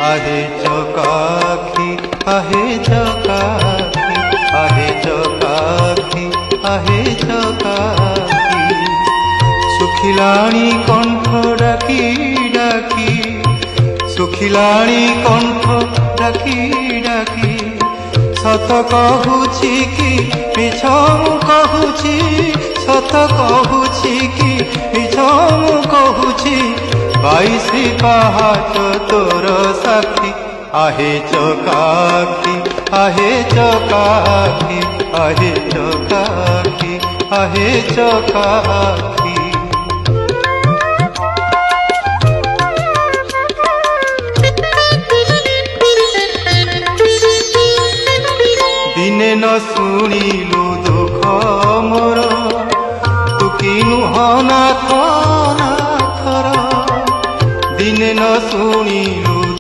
आहे चकाखी आहे चकाखी आहे चकाखी आहे चकाखी सुखिलाणी कंठ डाकी डाकी सुखिलाणी कंठ डाकी डाकी सत कहूची कि मिछ मु कहूची सत कहूची कि मिछ मु कहूची 22 पहाच तोर साक्षी आहे चकाखी आहे चकाखी आहे चकाखी आहे चकाखी दिने न शुणिल